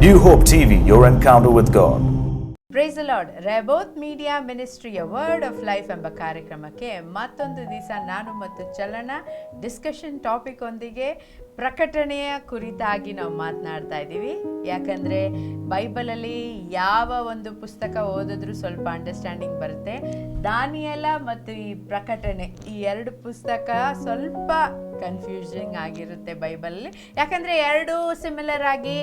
New Hope TV, your encounter with God. Praise the Lord. Rehoboth media ಮಿನಿಸ್ಟ್ರಿಯ word of life ಎಂಬ ಕಾರ್ಯಕ್ರಮಕ್ಕೆ ಮತ್ತೊಂದು ದಿವಸ ನಾನು ಮತ್ತು ಚಲನ ಡಿಸ್ಕಷನ್ ಟಾಪಿಕ್ ಒಂದಿಗೆ ಪ್ರಕಟಣೆಯ ಕುರಿತಾಗಿ ನಾವು ಮಾತನಾಡ್ತಾ ಇದ್ದೀವಿ. ಯಾಕಂದರೆ ಬೈಬಲಲ್ಲಿ ಯಾವ ಒಂದು ಪುಸ್ತಕ ಓದಿದ್ರೂ ಸ್ವಲ್ಪ ಅಂಡರ್ಸ್ಟ್ಯಾಂಡಿಂಗ್ ಬರುತ್ತೆ. ದಾನಿಯೇಲ ಮತ್ತು ಈ ಪ್ರಕಟಣೆ ಈ ಎರಡು ಪುಸ್ತಕ ಸ್ವಲ್ಪ ಕನ್ಫ್ಯೂಸಿಂಗ್ ಆಗಿರುತ್ತೆ ಬೈಬಲಲ್ಲಿ. ಯಾಕಂದರೆ ಎರಡೂ ಸಿಮಿಲರ್ ಆಗಿ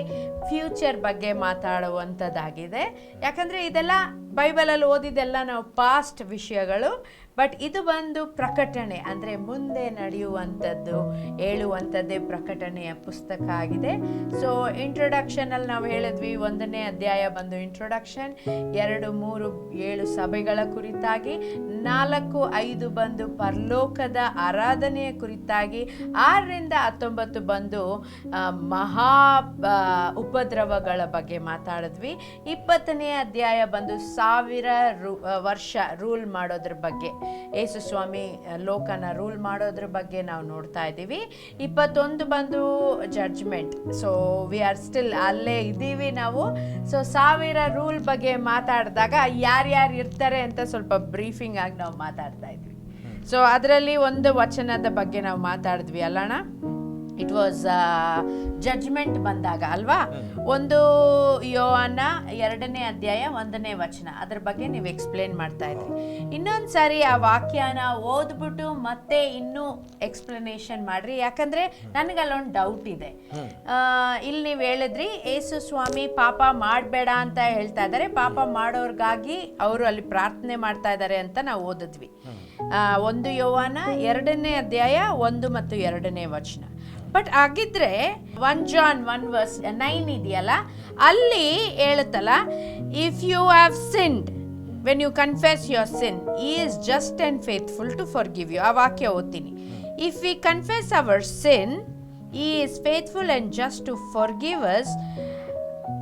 ಫ್ಯೂಚರ್ ಬಗ್ಗೆ ಮಾತಾಡುವಂಥದ್ದಾಗಿದೆ. ಯಾಕಂದರೆ ಇದೆಲ್ಲ ಬೈಬಲಲ್ಲಿ ಓದಿದೆಲ್ಲ ನಾವು ಪಾಸ್ಟ್ ವಿಷಯಗಳು, ಬಟ್ ಇದು ಬಂದು ಪ್ರಕಟಣೆ ಅಂದರೆ ಮುಂದೆ ನಡೆಯುವಂಥದ್ದು ಹೇಳುವಂಥದ್ದೇ ಪ್ರಕಟಣೆಯ ಪುಸ್ತಕ ಆಗಿದೆ. ಸೊ ಇಂಟ್ರೊಡಕ್ಷನಲ್ಲಿ ನಾವು ಹೇಳಿದ್ವಿ, 1ನೇ ಅಧ್ಯಾಯ ಬಂದು ಇಂಟ್ರೊಡಕ್ಷನ್, 2, 3, 7 ಸಭೆಗಳ ಕುರಿತಾಗಿ, 4, 5 ಬಂದು ಪರಲೋಕದ ಆರಾಧನೆಯ ಕುರಿತಾಗಿ, 6ರಿಂದ 19 ಬಂದು ಮಹಾ ಉಪದ್ರವಗಳ ಬಗ್ಗೆ ಮಾತಾಡಿದ್ವಿ. 20ನೇ ಅಧ್ಯಾಯ ಬಂದು 1000 ವರ್ಷ ರೂಲ್ ಮಾಡೋದ್ರ ಬಗ್ಗೆ, ಯೇಸು ಸ್ವಾಮಿ ಲೋಕನ ರೂಲ್ ಮಾಡೋದ್ರ ಬಗ್ಗೆ ನಾವು ನೋಡ್ತಾ ಇದ್ದೀವಿ. 21 ಬಂದು judgment. So we are still ಅಲ್ಲೇ ಇದ್ದೀವಿ ನಾವು. ಸೊ 1000 ರೂಲ್ ಬಗ್ಗೆ ಮಾತಾಡಿದಾಗ ಯಾರ್ಯಾರು ಇರ್ತಾರೆ ಅಂತ ಸ್ವಲ್ಪ ಬ್ರೀಫಿಂಗ್ ಆಗಿ ನಾವು ಮಾತಾಡ್ತಾ ಇದ್ವಿ. ಸೊ ಅದರಲ್ಲಿ ಒಂದು ವಚನದ ಬಗ್ಗೆ ನಾವು ಮಾತಾಡಿದ್ವಿ ಅಲ್ಲಣ್ಣ. ಇಟ್ ವಾಸ್ ಜಡ್ಜ್ಮೆಂಟ್ ಬಂದಾಗ ಅಲ್ವಾ. 1 ಯೋಹಾನ 2ನೇ ಅಧ್ಯಾಯ 1ನೇ ವಚನ, ಅದ್ರ ಬಗ್ಗೆ ನೀವು ಎಕ್ಸ್ಪ್ಲೇನ್ ಮಾಡ್ತಾ ಇದ್ರಿ. ಇನ್ನೊಂದು ಸಾರಿ ಆ ವಾಕ್ಯನ ಓದ್ಬಿಟ್ಟು ಮತ್ತೆ ಇನ್ನೂ ಎಕ್ಸ್ಪ್ಲನೇಷನ್ ಮಾಡ್ರಿ. ಯಾಕಂದ್ರೆ ನನಗಲ್ಲೊಂದು ಡೌಟ್ ಇದೆ. ಇಲ್ಲಿ ನೀವು ಹೇಳಿದ್ರಿ ಯೇಸು ಸ್ವಾಮಿ ಪಾಪ ಮಾಡಬೇಡ ಅಂತ ಹೇಳ್ತಾ ಇದ್ದಾರೆ, ಪಾಪ ಮಾಡೋರ್ಗಾಗಿ ಅವರು ಅಲ್ಲಿ ಪ್ರಾರ್ಥನೆ ಮಾಡ್ತಾ ಇದ್ದಾರೆ ಅಂತ ನಾವು ಓದಿದ್ವಿ. 1 ಯೋಹಾನ 2ನೇ ಅಧ್ಯಾಯ 1 ಮತ್ತು 2ನೇ ವಚನ. ಬಟ್ ಆಗಿದ್ರೆ 1 John 1:9 ಇದೆಯಲ್ಲ, ಅಲ್ಲಿ ಹೇಳುತ್ತಲ್ಲ, if you have sinned when you confess your sin, he is just and faithful to forgive you. ಆ ವಾಕ್ಯ ಓದ್ತೀನಿ. If we confess hour sin, he is faithful and just to forgive us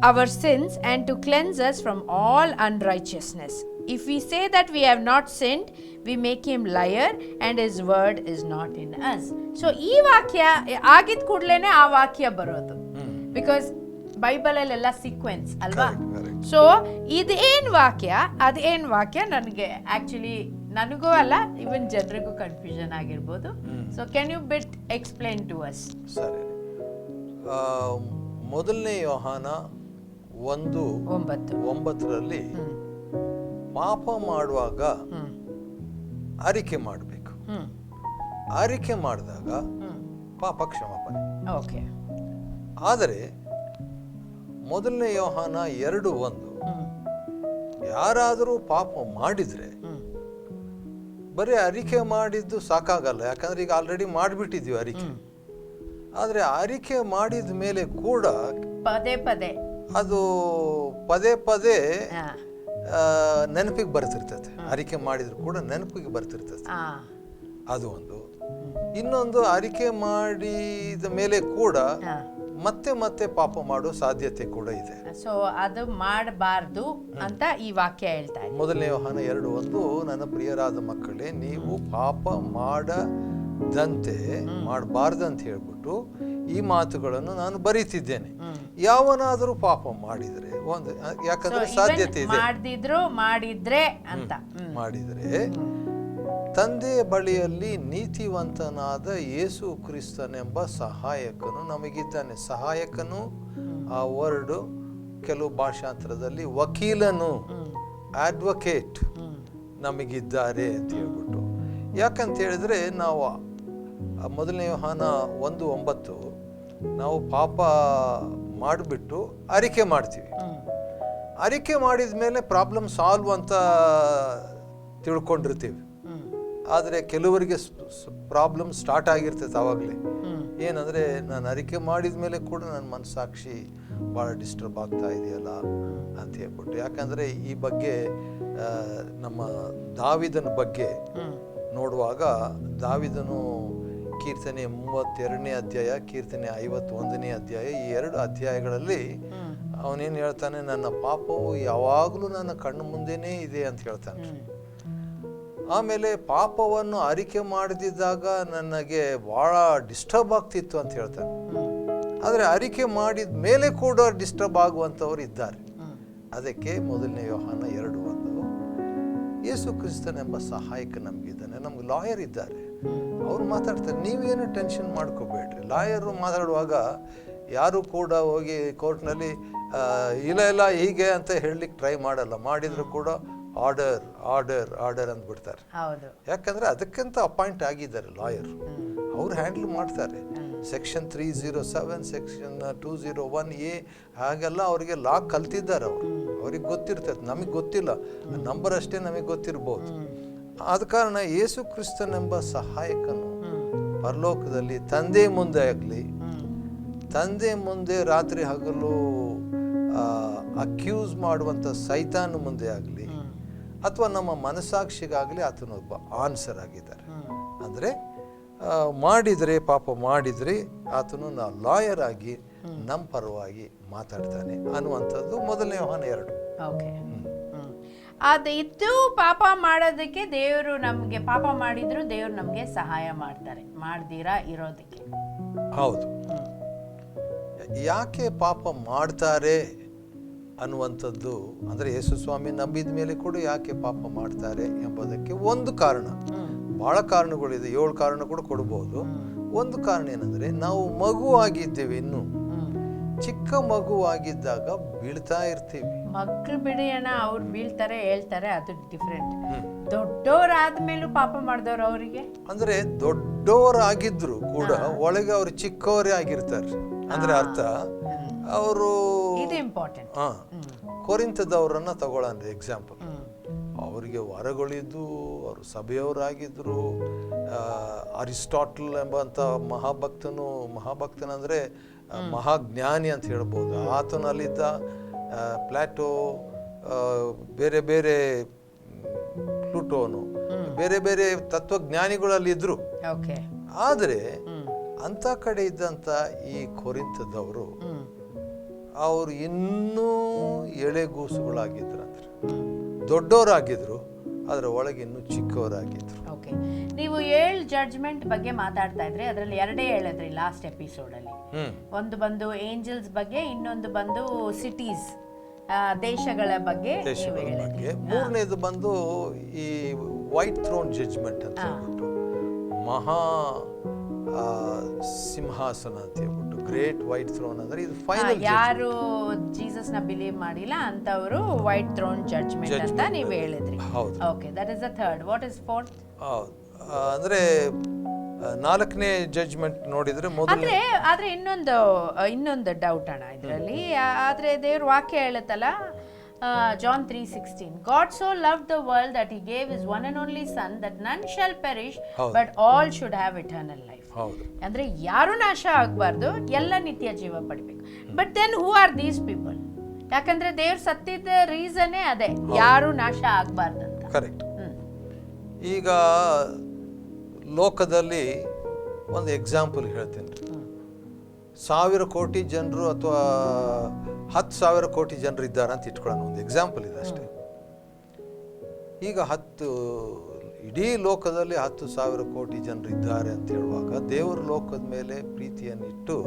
our sins and to cleanse us from all unrighteousness. If we say that we have not sinned, we make him liar and his word is not in us. So ಈ ವಾಕ್ಯ ಆಗಿದ ಕೂಡಲೇ ಆ ವಾಕ್ಯ ಬರೋದು, because ಬೈಬಲಲ್ಲೆಲ್ಲ sequence ಅಲ್ವಾ. So ಇದೇನು ವಾಕ್ಯ ಅದೇನು ವಾಕ್ಯ ನನಗೆ ಆ್ಯಕ್ಚುಲಿ ನನಗೂ ಅಲ್ಲ, ಇವನ್ ಜನರಿಗೂ ಕನ್ಫ್ಯೂಷನ್ ಆಗಿರ್ಬೋದು. So can you bit explain to us? ಸರಿ. 1ನೇ ಯೋಹಾನ 1:9 ಪಾಪ ಮಾಡುವಾಗ ಅರಿಕೆ ಮಾಡಬೇಕು. ಅರಿಕೆ ಮಾಡಿದಾಗ ಪಾಪ ಕ್ಷಮಾಪಣೆ. ಓಕೆ. ಆದರೆ 1ನೇ ಯೋಹಾನ 2:1 ಯಾರಾದರೂ ಪಾಪ ಮಾಡಿದ್ರೆ ಬರೀ ಅರಿಕೆ ಮಾಡಿದ್ದು ಸಾಕಾಗಲ್ಲ. ಯಾಕಂದ್ರೆ ಈಗ ಆಲ್ರೆಡಿ ಮಾಡಿಬಿಟ್ಟಿದ್ವಿ ಅರಿಕೆ. ಆದರೆ ಅರಿಕೆ ಮಾಡಿದ ಮೇಲೆ ಕೂಡ ಅದು ಪದೇ ಪದೇ ನೆನಪಿಗೆ ಬರ್ತಿರ್ತದೆ. ಅರಿಕೆ ಮಾಡಿದ್ರು ಕೂಡ ನೆನಪಿಗೆ ಬರ್ತಿರ್ತದೆ. ಅದು ಒಂದು. ಇನ್ನೊಂದು, ಅರಿಕೆ ಮಾಡಿದ ಮೇಲೆ ಕೂಡ ಮತ್ತೆ ಮತ್ತೆ ಪಾಪ ಮಾಡೋ ಸಾಧ್ಯತೆ ಕೂಡ ಇದೆ. ಸೊ ಅದು ಮಾಡಬಾರ್ದು ಅಂತ ಈ ವಾಕ್ಯ ಹೇಳ್ತಾ ಇದೆ. 1ನೇ ಯೋಹಾನ 2:1 ನನ್ನ ಪ್ರಿಯರಾದ ಮಕ್ಕಳೇ, ನೀವು ಪಾಪ ಮಾಡಬಾರ್ದಂತ ಹೇಳ್ಬಿಟ್ಟು ಈ ಮಾತುಗಳನ್ನು ನಾನು ಬರೀತಿದ್ದೇನೆ. ಯಾವನಾದರೂ ಪಾಪ ಮಾಡಿದ್ರೆ ಯಾಕಂದ್ರೆ ಸಾಧ್ಯತೆ ಇದೆ, ಮಾಡಿದ್ರೆ ತಂದೆಯ ಬಳಿಯಲ್ಲಿ ನೀತಿವಂತನಾದ ಯೇಸು ಕ್ರಿಸ್ತನೆಂಬ ಸಹಾಯಕನು ನಮಗಿದ್ದಾನೆ. ಸಹಾಯಕನು ಆ ವರ್ಡ್ ಕೆಲವು ಭಾಷಾಂತರದಲ್ಲಿ ವಕೀಲನು, ಅಡ್ವೊಕೇಟ್ ನಮಗಿದ್ದಾರೆ ಅಂತ ಹೇಳ್ಬಿಟ್ಟು. ಯಾಕಂತ ಹೇಳಿದ್ರೆ ನಾವು 1ನೇ ಯೋಹಾನ 1:9 ನಾವು ಪಾಪ ಮಾಡಿಬಿಟ್ಟು ಅರಿಕೆ ಮಾಡ್ತೀವಿ. ಅರಿಕೆ ಮಾಡಿದ ಮೇಲೆ ಪ್ರಾಬ್ಲಮ್ ಸಾಲ್ವ್ ಅಂತ ತಿಳ್ಕೊಂಡಿರ್ತೀವಿ. ಆದರೆ ಕೆಲವರಿಗೆ ಪ್ರಾಬ್ಲಮ್ ಸ್ಟಾರ್ಟ್ ಆಗಿರ್ತೈತೆ ಆವಾಗಲೇ. ಏನಂದರೆ ನಾನು ಅರಿಕೆ ಮಾಡಿದ ಮೇಲೆ ಕೂಡ ನನ್ನ ಮನಸ್ಸಾಕ್ಷಿ ಭಾಳ ಡಿಸ್ಟರ್ಬ್ ಆಗ್ತಾ ಇದೆಯಲ್ಲ ಅಂತ ಹೇಳ್ಬಿಟ್ಟು. ಯಾಕಂದರೆ ಈ ಬಗ್ಗೆ ನಮ್ಮ ದಾವಿದನ ಬಗ್ಗೆ ನೋಡುವಾಗ, ದಾವಿದನು ಕೀರ್ತನೆ 32ನೇ ಅಧ್ಯಾಯ, ಕೀರ್ತನೆ 51ನೇ ಅಧ್ಯಾಯ, ಈ 2 ಅಧ್ಯಾಯಗಳಲ್ಲಿ ಅವನೇನು ಹೇಳ್ತಾನೆ, ನನ್ನ ಪಾಪವು ಯಾವಾಗಲೂ ನನ್ನ ಕಣ್ಣು ಮುಂದೆನೇ ಇದೆ ಅಂತ ಹೇಳ್ತಾನೆ. ಆಮೇಲೆ ಪಾಪವನ್ನು ಅರಿಕೆ ಮಾಡದಿದ್ದಾಗ ನನಗೆ ಭಾಳ ಡಿಸ್ಟರ್ಬ್ ಆಗ್ತಿತ್ತು ಅಂತ ಹೇಳ್ತಾನೆ. ಆದರೆ ಅರಿಕೆ ಮಾಡಿದ ಮೇಲೆ ಕೂಡ ಡಿಸ್ಟರ್ಬ್ ಆಗುವಂಥವ್ರು ಇದ್ದಾರೆ. ಅದಕ್ಕೆ ಮೊದಲನೇ ಯೋಹಾನ 2:1 ಯೇಸು ಕ್ರಿಸ್ತನೆಂಬ ಸಹಾಯಕ ನಮಗಿದ್ದಾನೆ. ನಮ್ಗೆ ಲಾಯರ್ ಇದ್ದಾರೆ, ಅವ್ರು ಮಾತಾಡ್ತಾರೆ. ನೀವೇನು ಟೆನ್ಷನ್ ಮಾಡ್ಕೋಬೇಡ್ರಿ. ಲಾಯರು ಮಾತಾಡುವಾಗ ಯಾರು ಕೂಡ ಹೋಗಿ ಕೋರ್ಟ್ನಲ್ಲಿ ಇಲ್ಲ ಹೀಗೆ ಅಂತ ಹೇಳಲಿಕ್ಕೆ ಟ್ರೈ ಮಾಡಲ್ಲ. ಮಾಡಿದ್ರು ಕೂಡ ಆರ್ಡರ್ ಆರ್ಡರ್ ಆರ್ಡರ್ ಅಂದ್ಬಿಡ್ತಾರೆ. ಯಾಕಂದರೆ ಅದಕ್ಕಂತ ಅಪಾಯಿಂಟ್ ಆಗಿದ್ದಾರೆ ಲಾಯರ್, ಅವ್ರು ಹ್ಯಾಂಡಲ್ ಮಾಡ್ತಾರೆ. ಸೆಕ್ಷನ್ 307 ಸೆಕ್ಷನ್ 201A ಹಾಗೆಲ್ಲ ಅವರಿಗೆ ಲಾ ಕಲ್ತಿದ್ದಾರೆ. ಅವ್ರಿಗೆ ಗೊತ್ತಿರ್ತದೆ, ನಮಗೆ ಗೊತ್ತಿಲ್ಲ. ನಂಬರ್ ಅಷ್ಟೇ ನಮಗೆ ಗೊತ್ತಿರ್ಬೋದು. ಆದ ಕಾರಣ ಯೇಸು ಕ್ರಿಸ್ತನೆಂಬ ಸಹಾಯಕನು ಪರಲೋಕದಲ್ಲಿ ತಂದೆ ಮುಂದೆ ಆಗಲಿ, ತಂದೆ ಮುಂದೆ ರಾತ್ರಿ ಹಗಲು ಅಕ್ಯೂಸ್ ಮಾಡುವಂಥ ಸೈತಾನ್ ಮುಂದೆ ಆಗಲಿ, ಅಥವಾ ನಮ್ಮ ಮನಸ್ಸಾಕ್ಷಿಗಾಗಲಿ ಆತನೊಬ್ಬ ಆನ್ಸರ್ ಆಗಿದ್ದಾರೆ. ಅಂದರೆ ಮಾಡಿದರೆ ಪಾಪ ಮಾಡಿದರೆ ಆತನು ಲಾಯರ್ ಆಗಿ ನಮ್ಮ ಪರವಾಗಿ ಮಾತಾಡ್ತಾನೆ ಅನ್ನುವಂಥದ್ದು ಮೊದಲನೇ ಯೋಹಾನ 2. ಓಕೆ, ಅದು ಇದ್ದು ಪಾಪ ಮಾಡೋದಕ್ಕೆ ದೇವರು ನಮಗೆ, ಪಾಪ ಮಾಡಿದ್ರು ದೇವರು ನಮಗೆ ಸಹಾಯ ಮಾಡ್ತಾರೆ, ಮಾಡ್ದಿರಾ ಇರೋದಕ್ಕೆ. ಹೌದು. ಯಾಕೆ ಪಾಪ ಮಾಡ್ತಾರೆ ಅನ್ನುವಂಥದ್ದು, ಅಂದರೆ ಯೇಸು ಸ್ವಾಮಿ ನಂಬಿದ ಮೇಲೆ ಕೂಡ ಯಾಕೆ ಪಾಪ ಮಾಡ್ತಾರೆ ಎಂಬುದಕ್ಕೆ ಒಂದು ಕಾರಣ, ಭಾಳ ಕಾರಣಗಳಿದೆ, 7 ಕಾರಣ ಕೂಡ ಕೊಡ್ಬೋದು. ಒಂದು ಕಾರಣ ಏನಂದರೆ, ನಾವು ಮಗುವಾಗಿದ್ದೇವೆ, ಇನ್ನು ಚಿಕ್ಕ ಮಗುವಾಗಿದ್ದಾಗ ಬೀಳ್ತಾ ಇರ್ತೀವಿ. ಮಕ್ಕಳು ಬಿಡಿ ಅಣ್ಣ, ಅವ್ರು ಬೀಳ್ತಾರೆ ಹೇಳ್ತಾರೆ, ಅದು ಡಿಫ್ರೆಂಟ್. ದೊಡ್ಡವರಾದ್ಮೇಲೂ ಪಾಪ ಮಾಡಿದವ್ರು ಅವರಿಗೆ, ಅಂದರೆ ದೊಡ್ಡವರಾಗಿದ್ರು ಕೂಡ ಒಳಗೆ ಅವ್ರು ಚಿಕ್ಕವರೇ ಆಗಿರ್ತಾರೆ. ಅಂದರೆ ಅರ್ಥ ಅವರು, ಇದು ಇಂಪಾರ್ಟೆಂಟ್. ಕೊರಿಂಥದವರನ್ನ ತಗೊಳ್ಳೋಣ ಎಕ್ಸಾಂಪಲ್. ಅವರಿಗೆ ವರಗಳಿದ್ದು, ಅವರು ಸಭೆಯವರಾಗಿದ್ದರು. ಅರಿಸ್ಟಾಟಲ್ ಎಂಬಂಥ ಮಹಾಭಕ್ತನಂದರೆ ಮಹಾಜ್ಞಾನಿ ಅಂತ ಹೇಳ್ಬೋದು, ಆತನಲ್ಲಿದ್ದ. ಪ್ಲಾಟೋ, ಬೇರೆ ಬೇರೆ ಪ್ಲೂಟೋನು, ಬೇರೆ ಬೇರೆ ತತ್ವಜ್ಞಾನಿಗಳಲ್ಲಿದ್ದರು. ಆದರೆ ಅಂಥ ಕಡೆ ಇದ್ದಂಥ ಈ ಕೊರಿಂಥದವರು ಅವರು ಇನ್ನೂ ಎಳೆಗೂಸುಗಳಾಗಿದ್ರು, ಅಂದ್ರೆ ದೊಡ್ಡವರಾಗಿದ್ರು, ಅದರ ಒಳಗೆ ಇನ್ನೂ ಚಿಕ್ಕವರಾಗಿದ್ರು. ಓಕೆ, ನೀವು 7 ಜಡ್ಜ್ಮೆಂಟ್ ಬಗ್ಗೆ ಮಾತಾಡ್ತಾ ಇದ್ರಿ, ಅದರಲ್ಲಿ 2 ಹೇಳಿದ್ರಿ ಲಾಸ್ಟ್ ಎಪಿಸೋಡಲ್ಲಿ. ಒಂದು ಬಂದು ಏಂಜಲ್ಸ್ ಬಗ್ಗೆ, ಇನ್ನೊಂದು ಬಂದು ಸಿಟೀಸ್, ದೇಶಗಳ ಬಗ್ಗೆ. ಮೂರನೇದು ಬಂದು ಈ ವೈಟ್ ಥ್ರೋನ್ ಜಡ್ಜ್ಮೆಂಟ್ ಅಂತ ಹೇಳ್ಬಿಟ್ಟು, ಮಹಾ ಸಿಂಹಾಸನ ಅಂತ ಹೇಳ್ಬಿಟ್ಟು, ಗ್ರೇಟ್ ವೈಟ್ ಥ್ರೋನ್. ಅಂದ್ರೆ ಇದು ಫೈನಲ್, ಯಾರು ಜೀಸಸ್ ನ ಬಿಲೀವ್ ಮಾಡಿಲ್ಲ ಅಂತವರು ವೈಟ್ ಥ್ರೋನ್ ಜಡ್ಜ್ಮೆಂಟ್ ಅಂತ ನೀವು ಹೇಳಿದ್ರಿ. Okay, that is the third. What is fourth? ಅಂದ್ರೆ 4ನೇ ಜಡ್ಜ್ಮೆಂಟ್ ನೋಡಿದ್ರೆ ಮೊದಲು. ಆದ್ರೆ ಇನ್ನೊಂದು ಡೌಟ್ ಅಣ್ಣ ಇದರಲ್ಲಿ. ಆದ್ರೆ ದೇವ್ರ ವಾಕ್ಯ ಹೇಳುತ್ತಲ್ಲ, John 3:16, God so loved the world that he gave his one and only son, that none shall perish but all should have eternal life. ಅಂದ್ರೆ ಯಾರು ನಾಶ ಆಗಬಾರ್ದು, ಎಲ್ಲ ನಿತ್ಯ ಜೀವ ಪಡಿಬೇಕು. But then who are these people? ಯಾಕಂದ್ರೆ ದೇವ್ರು ಸತ್ತಿದ್ದ ರೀಸನ್ನೇ ಅದೇ, ಯಾರು ನಾಶ ಆಗಬಾರ್ದಂತ. ಕರೆಕ್ಟ್. ಈಗ ಲೋಕದಲ್ಲಿ ಒಂದು ಎಕ್ಸಾಂಪಲ್ ಹೇಳ್ತೀನಿ. 1,000 ಕೋಟಿ ಜನರು ಅಥವಾ 10,000 ಕೋಟಿ ಜನರು ಇದ್ದಾರೆ ಅಂತ ಇಟ್ಕೊಳ್ಳೋಣ, ಒಂದು ಎಕ್ಸಾಂಪಲ್ ಇದೆ ಅಷ್ಟೇ. ಈಗ ಇಡೀ ಲೋಕದಲ್ಲಿ 10,000 ಕೋಟಿ ಜನರು ಇದ್ದಾರೆ ಅಂತ ಹೇಳುವಾಗ, ದೇವರು ಲೋಕದ ಮೇಲೆ ಪ್ರೀತಿಯನ್ನಿಟ್ಟು,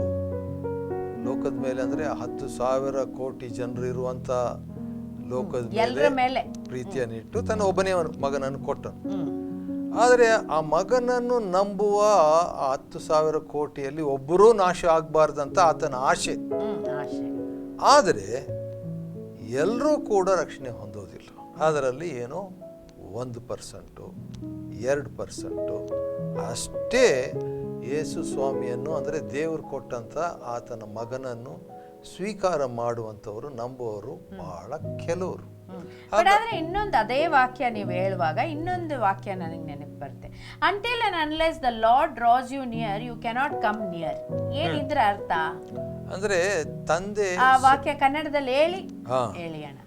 ಲೋಕದ ಮೇಲೆ ಅಂದರೆ 10,000 ಕೋಟಿ ಜನರು ಇರುವಂಥ ಲೋಕದ ಮೇಲೆ ಪ್ರೀತಿಯನ್ನಿಟ್ಟು ತನ್ನ ಒಬ್ಬನೇ ಮಗನನ್ನು ಕೊಟ್ಟನು. ಆದರೆ ಆ ಮಗನನ್ನು ನಂಬುವ 10,000 ಕೋಟಿಯಲ್ಲಿ ಒಬ್ಬರೂ ನಾಶ ಆಗಬಾರ್ದಂತ ಆತನ ಆಸೆ. ಆದರೆ ಎಲ್ಲರೂ ಕೂಡ ರಕ್ಷಣೆ ಹೊಂದೋದಿಲ್ಲ. ಅದರಲ್ಲಿ ಏನೋ 1%, 2% ಅಷ್ಟೇ ಯೇಸು ಸ್ವಾಮಿಯನ್ನು, ಅಂದರೆ ದೇವರು ಕೊಟ್ಟಂಥ ಆತನ ಮಗನನ್ನು ಸ್ವೀಕಾರ ಮಾಡುವಂಥವರು, ನಂಬುವವರು ಬಹಳ ಕೆಲವರು. ಆದ್ರೆ ಇನ್ನೊಂದು ಅದೇ ವಾಕ್ಯ ನೀವು ಹೇಳುವಾಗ ಇನ್ನೊಂದು ವಾಕ್ಯ ನನಗೆ ನೆನಪು ಬರುತ್ತೆ. Until and unless the Lord draws you near, you cannot come near. ಏನಿದ್ರ ಅರ್ಥ? ಅಂದ್ರೆ ತಂದೆ, ಆ ವಾಕ್ಯ ಕನ್ನಡದಲ್ಲಿ ಹೇಳಿ ಅಣ್ಣ.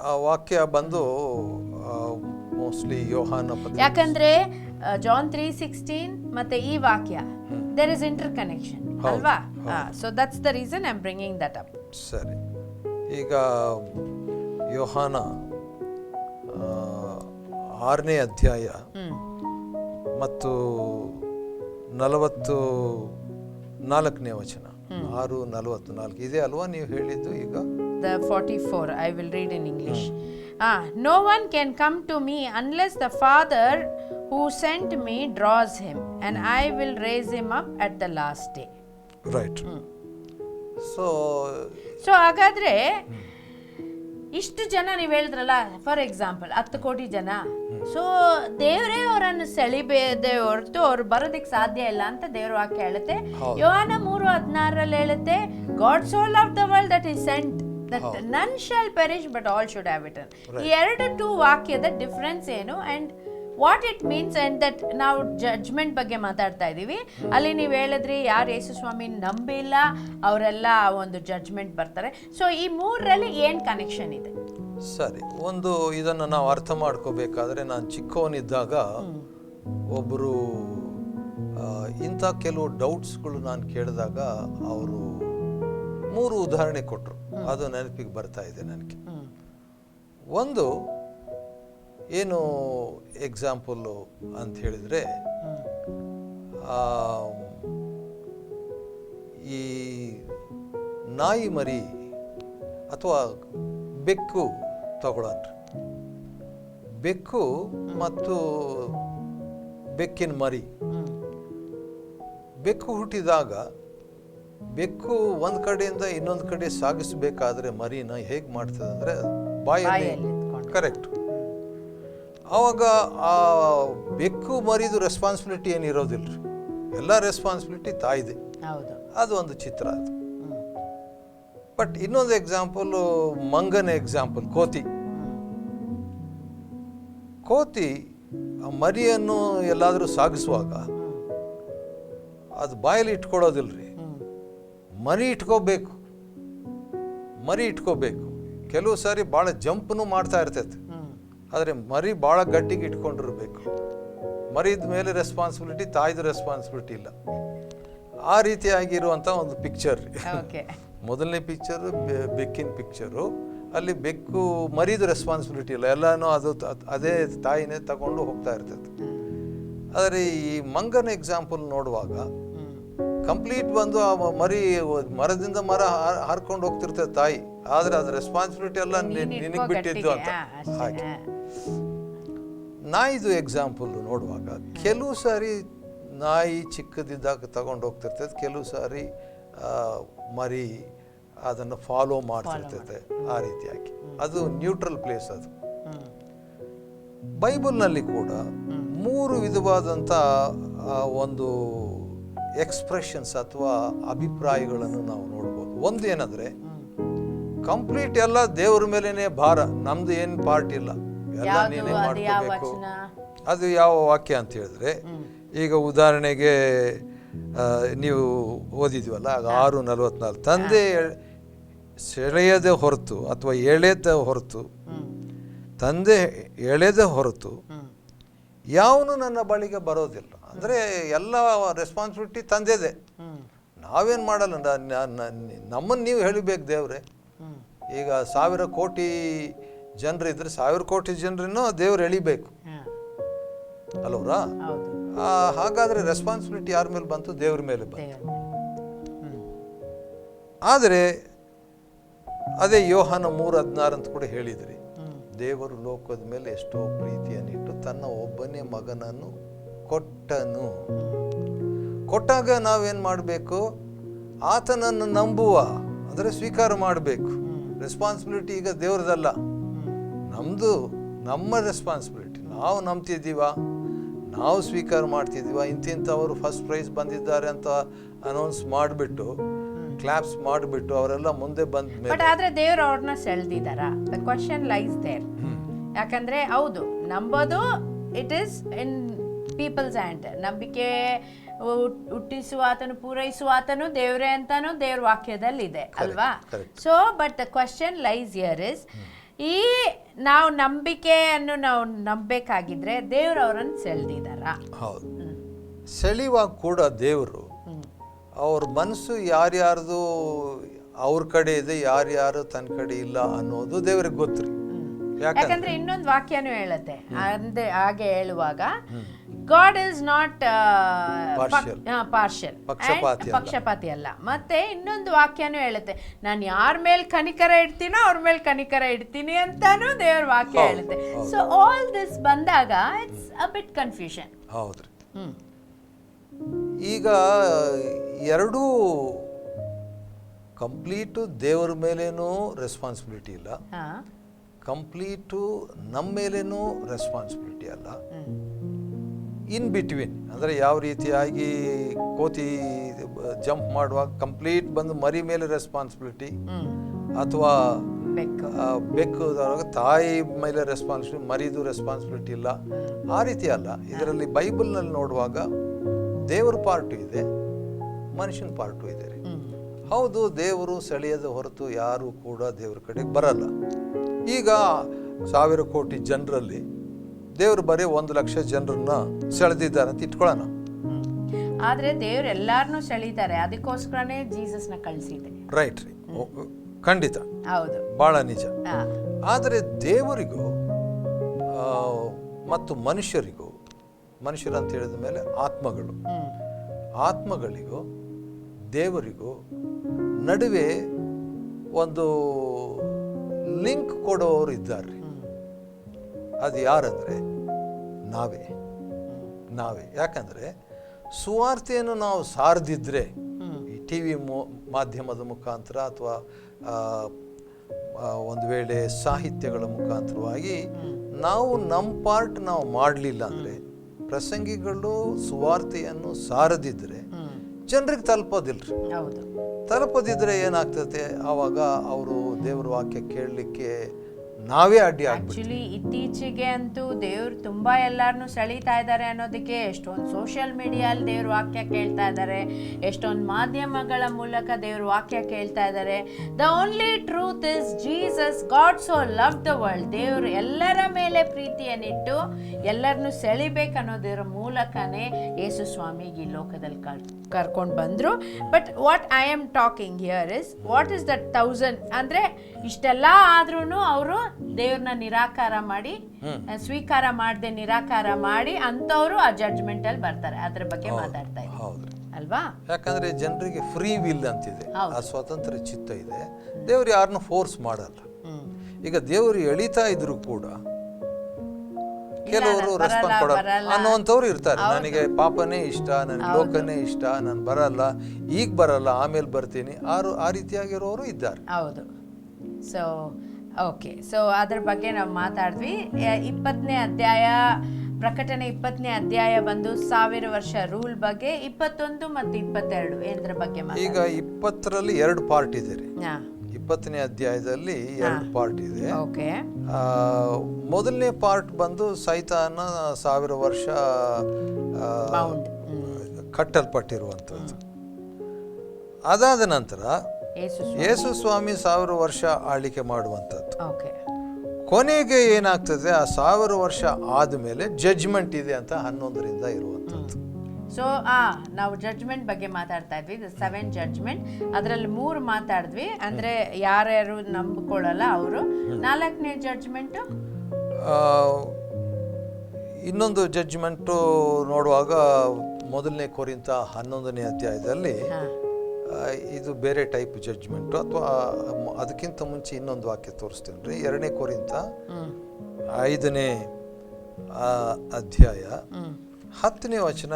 ಆ ವಾಕ್ಯ ಬಂದು ಮೋಸ್ಟ್ಲಿ ಯೋಹಾನ, ಯಾಕಂದ್ರೆ John 3:16 ಮತ್ತೆ ಈ ವಾಕ್ಯ, there is interconnection ಅಲ್ವಾ? So that's the reason I'm bringing that up. ಸರಿ. ಈಗ ಯೋಹಾನ 6ನೇ ಅಧ್ಯಾಯ ಮತ್ತು 44ನೇ ವಚನ. 6:44 ಇದೆ ಅಲ್ವಾ ನೀವು ಹೇಳಿದ್ದು ಈಗ? The 44, I will read in English. No one can come to me unless the Father who sent me draws him, and I will raise him up at the last day. Right. So ಹಾಗಾದ್ರೆ ಇಷ್ಟು ಜನ ನೀವು ಹೇಳಿದ್ರಲ್ಲ, for example 10 ಕೋಟಿ ಜನ, so ದೇವರೇ ಅವರನ್ನು ಸೆಳಿಬೇದೆ ಹೊರತು ಅವ್ರು ಬರೋದಕ್ಕೆ ಸಾಧ್ಯ ಇಲ್ಲ ಅಂತ ದೇವ್ರ ವಾಕ್ಯ ಹೇಳುತ್ತೆ. ಯೋಹಾನ 3:16 ಹೇಳುತ್ತೆ, god so loved the world that he sent that none shall perish but all should have eternal. ಈ ಎರಡು ವಾಕ್ಯದ ಡಿಫ್ರೆನ್ಸ್ ಏನು and what it means and that ನಾವು ಜಡ್ಜ್ಮೆಂಟ್ ಬಗ್ಗೆ ಮಾತಾಡ್ತಾ ಇದ್ದೀವಿ. ಅಲ್ಲಿ ನೀವು ಹೇಳಿದ್ರಿ ಯಾರು ಯೇಸು ಸ್ವಾಮಿ ನಂಬಿಲ್ಲ ಅವರೆಲ್ಲ ಒಂದು ಜಡ್ಜ್ಮೆಂಟ್ ಬರ್ತಾರೆ. ಸೊ ಈ ಮೂರರಲ್ಲಿ ಏನು ಕನೆಕ್ಷನ್ ಇದೆ? ಸರಿ, ಒಂದು ಇದನ್ನು ನಾವು ಅರ್ಥ ಮಾಡ್ಕೋಬೇಕಾದ್ರೆ, ನಾನು ಚಿಕ್ಕವನಿದ್ದಾಗ ಒಬ್ಬರು ಇಂಥ ಕೆಲವು ಡೌಟ್ಸ್ಗಳು ನಾನು ಕೇಳಿದಾಗ ಅವರು 3 ಉದಾಹರಣೆ ಕೊಟ್ಟರು. ಅದು ನೆನಪಿಗೆ ಬರ್ತಾ ಇದೆ ನನಗೆ. ಒಂದು ಏನು ಎಕ್ಸಾಂಪಲ್ಲು ಅಂತ ಹೇಳಿದರೆ, ಈ ನಾಯಿ ಮರಿ ಅಥವಾ ಬೆಕ್ಕು ತಗೊಳ್ಳೋಣ್ರಿ. ಬೆಕ್ಕು ಮತ್ತು ಬೆಕ್ಕಿನ ಮರಿ. ಬೆಕ್ಕು ಹುಟ್ಟಿದಾಗ ಬೆಕ್ಕು ಒಂದು ಕಡೆಯಿಂದ ಇನ್ನೊಂದು ಕಡೆ ಸಾಗಿಸಬೇಕಾದ್ರೆ ಮರಿನ ಹೇಗೆ ಮಾಡ್ತದೆ ಅಂದರೆ ಬಾಯಲ್ಲಿ. ಕರೆಕ್ಟ್. ಆವಾಗ ಆ ಬೆಕ್ಕು ಮರಿದು ರೆಸ್ಪಾನ್ಸಿಬಿಲಿಟಿ ಏನಿರೋದಿಲ್ಲ ರೀ, ಎಲ್ಲ ರೆಸ್ಪಾನ್ಸಿಬಿಲಿಟಿ ತಾಯಿದೆ. ಅದು ಒಂದು ಚಿತ್ರ ಅದು. ಬಟ್ ಇನ್ನೊಂದು ಎಕ್ಸಾಂಪಲು, ಮಂಗನ ಎಕ್ಸಾಂಪಲ್, ಕೋತಿ ಆ ಮರಿಯನ್ನು ಎಲ್ಲಾದರೂ ಸಾಗಿಸುವಾಗ ಅದು ಬಾಯಲ್ಲಿ ಇಟ್ಕೊಳ್ಳೋದಿಲ್ಲ ರೀ, ಮರಿ ಇಟ್ಕೋಬೇಕು. ಕೆಲವು ಸಾರಿ ಭಾಳ ಜಂಪ್ನು ಮಾಡ್ತಾ ಇರ್ತೈತೆ, ಆದರೆ ಮರಿ ಭಾಳ ಗಟ್ಟಿಗೆ ಇಟ್ಕೊಂಡಿರ್ಬೇಕು. ಮರಿದ ಮೇಲೆ ರೆಸ್ಪಾನ್ಸಿಬಿಲಿಟಿ, ತಾಯಿದು ರೆಸ್ಪಾನ್ಸಿಬಿಲಿಟಿ ಇಲ್ಲ. ಆ ರೀತಿಯಾಗಿರುವಂಥ ಒಂದು ಪಿಕ್ಚರ್ ರೀ. ಮೊದಲನೇ ಪಿಕ್ಚರು ಬೆಕ್ಕಿನ ಪಿಕ್ಚರು. ಅಲ್ಲಿ ಬೆಕ್ಕು ಮರಿದು ರೆಸ್ಪಾನ್ಸಿಬಿಲಿಟಿ ಇಲ್ಲ, ಎಲ್ಲನೂ ಅದೇ ತಾಯಿನೇ ತಗೊಂಡು ಹೋಗ್ತಾ ಇರ್ತೈತೆ. ಆದರೆ ಈ ಮಂಗನ ಎಕ್ಸಾಂಪಲ್ ನೋಡುವಾಗ ಕಂಪ್ಲೀಟ್ ಬಂದು ಆ ಮರಿ ಮರದಿಂದ ಮರ ಹಾರ್ಕೊಂಡು ಹೋಗ್ತಿರ್ತದೆ ತಾಯಿ, ಆದರೆ ಅದು ರೆಸ್ಪಾನ್ಸಿಬಿಲಿಟಿ ಎಲ್ಲ ನಿನಗೆ ಬಿಟ್ಟಿದ್ದು ಅಂತ. ಹಾಗೆ ನಾಯಿದು ಎಕ್ಸಾಂಪಲ್ ನೋಡುವಾಗ ಕೆಲವು ಸಾರಿ ನಾಯಿ ಚಿಕ್ಕದಿದ್ದಾಗ ತಗೊಂಡು ಹೋಗ್ತಿರ್ತೈತೆ, ಕೆಲವು ಸಾರಿ ಮರಿ ಅದನ್ನು ಫಾಲೋ ಮಾಡ್ತಿರ್ತೈತೆ. ಆ ರೀತಿಯಾಗಿ ಅದು ನ್ಯೂಟ್ರಲ್ ಪ್ಲೇಸ್. ಅದು ಬೈಬಲ್ನಲ್ಲಿ ಕೂಡ 3 ವಿಧವಾದಂಥ ಒಂದು ಎಕ್ಸ್ಪ್ರೆಷನ್ಸ್ ಅಥವಾ ಅಭಿಪ್ರಾಯಗಳನ್ನು ನಾವು ನೋಡ್ಬೋದು. ಒಂದು ಏನಂದರೆ, ಕಂಪ್ಲೀಟ್ ಎಲ್ಲ ದೇವ್ರ ಮೇಲೇನೆ ಭಾರ, ನಮ್ದು ಏನು ಪಾರ್ಟ್ ಇಲ್ಲ, ಎಲ್ಲ ನೀನೇ ಮಾಡ್ಕೋಬೇಕು. ಅದು ಯಾವ ವಾಕ್ಯ ಅಂತ ಹೇಳಿದ್ರೆ, ಈಗ ಉದಾಹರಣೆಗೆ ನೀವು ಓದಿದ್ವಲ್ಲ 6:44, ತಂದೆ ಸೆಳೆಯದೆ ಹೊರತು ಅಥವಾ ತಂದೆ ಎಳೆದ ಹೊರತು ಯಾವನು ನನ್ನ ಬಳಿಗೆ ಬರೋದಿಲ್ಲ. ಅಂದರೆ ಎಲ್ಲ ರೆಸ್ಪಾನ್ಸಿಬಿಲಿಟಿ ತಂದೆದೆ, ನಾವೇನು ಮಾಡಲ್ಲ. ನಮ್ಮನ್ನು ನೀವು ಹೇಳಿಬೇಕು ದೇವ್ರೆ. ಈಗ 1000 ಕೋಟಿ ಜನರಿದ್ರೆ 1000 ಕೋಟಿ ಜನರನ್ನು ದೇವ್ರು ಎಳಿಬೇಕು ಅಲ್ವರಾ? ಹಾಗಾದರೆ ರೆಸ್ಪಾನ್ಸಿಬಿಲಿಟಿ ಯಾರ ಮೇಲೆ ಬಂತು? ದೇವ್ರ ಮೇಲೆ ಬಂತು. ಆದರೆ ಅದೇ ಯೋಹಾನ 3:16 ಅಂತ ಕೂಡ ಹೇಳಿದ್ರಿ, ದೇವರು ಲೋಕದ ಮೇಲೆ ಎಷ್ಟೋ ಪ್ರೀತಿಯನ್ನಿಟ್ಟು ತನ್ನ ಒಬ್ಬನೇ ಮಗನನ್ನು ಕೊಟ್ಟಾಗ ನಾವೇನು ಮಾಡಬೇಕು? ಆತನನ್ನು ನಂಬುವ, ಅಂದರೆ ಸ್ವೀಕಾರ ಮಾಡಬೇಕು. ರೆಸ್ಪಾನ್ಸಿಬಿಲಿಟಿ ಈಗ ದೇವ್ರದಲ್ಲ, ನಮ್ಮ ರೆಸ್ಪಾನ್ಸಿಬಿಲಿಟಿ. ನಾವು ನಂಬ್ತಿದ್ದೀವ, ನಾವು ಸ್ವೀಕಾರ ಮಾಡ್ತಿದ್ದೀವ. ಇಂಥವರು ಫಸ್ಟ್ ಪ್ರೈಸ್ ಬಂದಿದ್ದಾರೆ ಅಂತ ಅನೌನ್ಸ್ ಮಾಡಿಬಿಟ್ಟು, ಕ್ಲಾಪ್ಸ್ ಮಾಡಿಬಿಟ್ಟು ಅವರೆಲ್ಲ ಮುಂದೆ ಬಂದ ಮೇಲೆ, ಬಟ್ ಆದರೆ ದೇವ್ರು ಅವ್ರನ್ನ ಸೆಳೆದಿದ್ದಾರ? The question lies there. ಯಾಕಂದ್ರೆ ಹೌದು, ನಂಬೋದು it is in people's hand. ನಂಬಿಕೆ ಹುಟ್ಟಿಸುವ ಆತನು, ಪೂರೈಸುವ ಆತನು ದೇವ್ರೆ ಅಂತಾನು ದೇವ್ರ ವಾಕ್ಯದಲ್ಲಿ ಇದೆ ಅಲ್ವಾ? So but the question lies here is, ಈ ನಾವು ನಂಬಿಕೆಯನ್ನು ನಾವು ನಂಬಬೇಕಾಗಿದ್ರೆ ದೇವ್ರು ಅವರನ್ನು ಸೆಳೆದಿದ್ದಾರ? ಹೌದು, ಸೆಳೆಯುವಾಗ ಕೂಡ ದೇವರು ಅವ್ರ ಮನಸ್ಸು ಯಾರ್ಯಾರ್ದು ಅವ್ರ ಕಡೆ ಇದೆ, ಯಾರ್ಯಾರು ತನ್ನ ಕಡೆ ಇಲ್ಲ ಅನ್ನೋದು ದೇವ್ರಿಗೆ ಗೊತ್ತು. ಯಾಕಂದ್ರೆ ಇನ್ನೊಂದು ವಾಕ್ಯನೂ ಹೇಳುತ್ತೆ, ಹಾಗೆ ಹೇಳುವಾಗ god is not Partial. Partial, ಪಕ್ಷಪಾತಿ ಅಲ್ಲ. ಪಕ್ಷಪಾತಿ ಅಲ್ಲ. ಮತ್ತೆ ಇನ್ನೊಂದು ವಾಕ್ಯನೂ ಹೇಳುತ್ತೆ, ನಾನು ಯಾರ ಮೇಲೆ ಕನಿಕರ ಇಡ್ತೀನೋ ಅವ್ರ ಮೇಲೆ ಕನಿಕರ ಇಡ್ತೀನಿ ಅಂತಾನು ದೇವ್ರ ವಾಕ್ಯ ಹೇಳುತ್ತೆ. ಸೊ ಆಲ್ ದಿಸ್ ಬಂದಾಗ ಇಟ್ಸ್ ಅ ಬಿಟ್ ಕನ್ಫ್ಯೂಷನ್. ಹೌದ್ರಿ. ಈಗ ಎರಡೂ ಕಂಪ್ಲೀಟು ದೇವರ ಮೇಲೇನೂ ರೆಸ್ಪಾನ್ಸಿಬಿಲಿಟಿ ಇಲ್ಲ, ಕಂಪ್ಲೀಟು ನಮ್ಮ ಮೇಲೇನೂ ರೆಸ್ಪಾನ್ಸಿಬಿಲಿಟಿ ಅಲ್ಲ. ಇನ್ ಬಿಟ್ವೀನ್ ಅಂದರೆ ಯಾವ ರೀತಿಯಾಗಿ ಕೋತಿ ಜಂಪ್ ಮಾಡುವಾಗ ಕಂಪ್ಲೀಟ್ ಬಂದು ಮರಿ ಮೇಲೆ ರೆಸ್ಪಾನ್ಸಿಬಿಲಿಟಿ, ಅಥವಾ ಬೆಕ್ಕು ತಾಯಿ ಮೇಲೆ ರೆಸ್ಪಾನ್ಸಿಬಿಲಿಟಿ, ಮರಿದು ರೆಸ್ಪಾನ್ಸಿಬಿಲಿಟಿ ಇಲ್ಲ, ಆ ರೀತಿ ಅಲ್ಲ. ಇದರಲ್ಲಿ ಬೈಬಲ್ನಲ್ಲಿ ನೋಡುವಾಗ ದೇವರ ಪಾರ್ಟು ಇದೆ, ಮನುಷ್ಯನ ಪಾರ್ಟು ಇದೆ. ಹೌದು, ದೇವರು ಸೆಳೆಯದ ಹೊರತು ಯಾರು ಕೂಡ ದೇವ್ರ ಕಡೆಗೆ ಬರಲ್ಲ. ಈಗ 1000 ಕೋಟಿ ಜನರಲ್ಲಿ ದೇವರು ಬರೀ 1 ಲಕ್ಷ ಜನರನ್ನ ಸೆಳೆದಿದ್ದಾರೆ ಅಂತ ಇಟ್ಕೊಳ್ಳೋಣ. ಆದ್ರೆ ದೇವ್ರು ಎಲ್ಲಾರನ್ನೂ ಸೆಳೀತಾರೆ, ಅದಕ್ಕೋಸ್ಕರನೇ ಜೀಸಸ್ನ ಕಳಿಸಿದೆ. ರೈಟ್ ರೀ, ಖಂಡಿತ, ಹೌದು, ಬಹಳ ನಿಜ. ಆದರೆ ದೇವರಿಗೂ ಮತ್ತು ಮನುಷ್ಯರಿಗೂ, ಮನುಷ್ಯರು ಅಂತ ಹೇಳಿದ ಮೇಲೆ ಆತ್ಮಗಳಿಗೂ ದೇವರಿಗೂ ನಡುವೆ ಒಂದು ಲಿಂಕ್ ಕೊಡೋರು ಇದ್ದಾರೆ. ಅದು ಯಾರಂದ್ರೆ ನಾವೇ. ಯಾಕಂದ್ರೆ ಸುವಾರ್ತೆಯನ್ನು ನಾವು ಸಾರದಿದ್ರೆ, ಈ ಟಿವಿ ಮಾಧ್ಯಮದ ಮುಖಾಂತರ ಅಥವಾ ಒಂದು ವೇಳೆ ಸಾಹಿತ್ಯಗಳ ಮುಖಾಂತರವಾಗಿ ನಾವು ನಮ್ಮ ಪಾರ್ಟ್ ನಾವು ಮಾಡಲಿಲ್ಲ ಅಂದರೆ, ಪ್ರಸಂಗಿಗಳು ಸುವಾರ್ತೆಯನ್ನು ಸಾರದಿದ್ರೆ ಜನರಿಗೆ ತಲುಪೋದಿದ್ರೆ ಏನಾಗ್ತದೆ, ಆವಾಗ ಅವರು ದೇವರ ವಾಕ್ಯ ಕೇಳಲಿಕ್ಕೆ ನಾವೇ ಅಡ್ಡಿ ಆಗ್ತೀವಿ. ಆಕ್ಚುಲಿ ಇತ್ತೀಚೆಗೆ ಅಂತೂ ದೇವ್ರು ತುಂಬಾ ಎಲ್ಲಾರನ್ನೂ ಸೆಳೀತಾ ಇದ್ದಾರೆ ಅನ್ನೋದಕ್ಕೆ ಎಷ್ಟೊಂದು ಸೋಷಿಯಲ್ ಮೀಡಿಯಲ್ಲಿ ದೇವ್ರ ವಾಕ್ಯ ಕೇಳ್ತಾ ಇದ್ದಾರೆ, ಎಷ್ಟೊಂದು ಮಾಧ್ಯಮಗಳ ಮೂಲಕ ದೇವ್ರ ವಾಕ್ಯ ಕೇಳ್ತಾ ಇದ್ದಾರೆ. The only truth is Jesus god so love the world. ದೇವ್ರು ಎಲ್ಲರ ಮೇಲೆ ಪ್ರೀತಿಯನ್ನಿಟ್ಟು ಎಲ್ಲರನ್ನೂ ಸೆಳಿಬೇಕು ಅನ್ನೋದರ ಮೂಲಕನೇ ಯೇಸು ಸ್ವಾಮಿಗೆ ಈ ಲೋಕದಲ್ಲಿ ಕರ್ಕೊಂಡು ಬಂದರು. But what I am talking here is what is that 1000 ಅಂದರೆ ಇಷ್ಟೆಲ್ಲ ಆದ್ರೂ ಅವರು ದೇವ್ರನ್ನ ನಿರಾಕಾರ ಮಾಡಿ, ಸ್ವೀಕಾರ ಮಾಡದೆ ನಿರಾಕಾರ ಮಾಡಿ ಅಂಥವ್ರು ಆ ಜಡ್ಜ್ಮೆಂಟ್ ಅಲ್ಲಿ ಬರ್ತಾರೆ. ಅದ್ರ ಬಗ್ಗೆ ಮಾತಾಡ್ತಾ ಇದ್ದೀವಿ ಅಲ್ವಾ? ಯಾಕಂದ್ರೆ ಜನರಿಗೆ ಫ್ರೀ ವಿಲ್ ಅಂತಿದೆ, ಆ ಸ್ವತಂತ್ರ ಚಿತ್ತ ಇದೆ. ದೇವ್ರು ಯಾರನ್ನು ಫೋರ್ಸ್ ಮಾಡಲ್ಲ. ಈಗ ದೇವರು ಎಳಿತಾ ಇದ್ರು ಕೂಡ ಕೆಲವರು ರೆಸ್ಪಾನ್ಸ್ ಕೊಡಲ್ಲ ಅನ್ನುವಂಥವ್ರು ಇರ್ತಾರೆ. ನನಗೆ ಪಾಪನೇ ಇಷ್ಟ, ನನಗೆ ಲೋಕನೇ ಇಷ್ಟ, ನಾನು ಬರಲ್ಲ, ಈಗ ಬರಲ್ಲ, ಆಮೇಲೆ ಬರ್ತೀನಿ, ಆ ರೀತಿಯಾಗಿರೋರು ಇದ್ದಾರೆ. ಹೌದು. ಸೊ ಓಕೆ, ಸೊ ಅದ್ರ ಬಗ್ಗೆ ನಾವು ಮಾತಾಡಿದ್ವಿ. 20ನೇ ಅಧ್ಯಾಯ, ಪ್ರಕಟಣೆ 20ನೇ ಅಧ್ಯಾಯ ಬಂದು 1000 ವರ್ಷ ರೂಲ್ ಬಗ್ಗೆ, 21 ಮತ್ತು 22 ಏನ್ರ ಬಗ್ಗೆ ಈಗ 20ರಲ್ಲಿ 2 ಪಾರ್ಟ್ ಇದೆ ರೀ. 20ನೇ ಅಧ್ಯಾಯದಲ್ಲಿ 2 ಪಾರ್ಟ್ ಇದೆ. ಓಕೆ, ಮೊದಲನೇ ಪಾರ್ಟ್ ಬಂದು ಸೈತಾನ 1000 ವರ್ಷ ಕಟ್ಟಲ್ಪಟ್ಟಿರುವಂಥದ್ದು. ಅದಾದ ನಂತರ ಯೇಸು ಸ್ವಾಮಿ 1000 ವರ್ಷ ಆಳ್ವಿಕೆ ಮಾಡುವಂಥದ್ದು. ಕೊನೆಗೆ ಏನಾಗ್ತದೆ, ಆ 1000 ವರ್ಷ ಆದಮೇಲೆ ಜಡ್ಜ್ಮೆಂಟ್ ಇದೆ ಅಂತ 11ರಿಂದ ಇರುವಂಥದ್ದು. ಸೊ ನಾವು ಜಡ್ಜ್ಮೆಂಟ್ ಬಗ್ಗೆ ಮಾತಾಡ್ತಾ ಇದ್ವಿ, 7 ಜಡ್ಜ್ಮೆಂಟ್. ಅದರಲ್ಲಿ 3 ಮಾತಾಡಿದ್ವಿ, ಅಂದರೆ ಯಾರ್ಯಾರು ನಂಬಿಕೊಳ್ಳಲ್ಲ ಅವರು. 4ನೇ ಜಡ್ಜ್ಮೆಂಟು, ಇನ್ನೊಂದು ಜಡ್ಜ್ಮೆಂಟು ನೋಡುವಾಗ ಮೊದಲನೇ ಕೊರಿಂಥ 11ನೇ ಅಧ್ಯಾಯದಲ್ಲಿ ಇದು ಬೇರೆ ಟೈಪ್ ಜಡ್ಜ್ಮೆಂಟು. ಅಥವಾ ಅದಕ್ಕಿಂತ ಮುಂಚೆ ಇನ್ನೊಂದು ವಾಕ್ಯ ತೋರಿಸ್ತೀನಿ ರೀ. 2ನೇ ಕೊರಿಂಥ 5ನೇ ಅಧ್ಯಾಯ 10ನೇ ವಚನ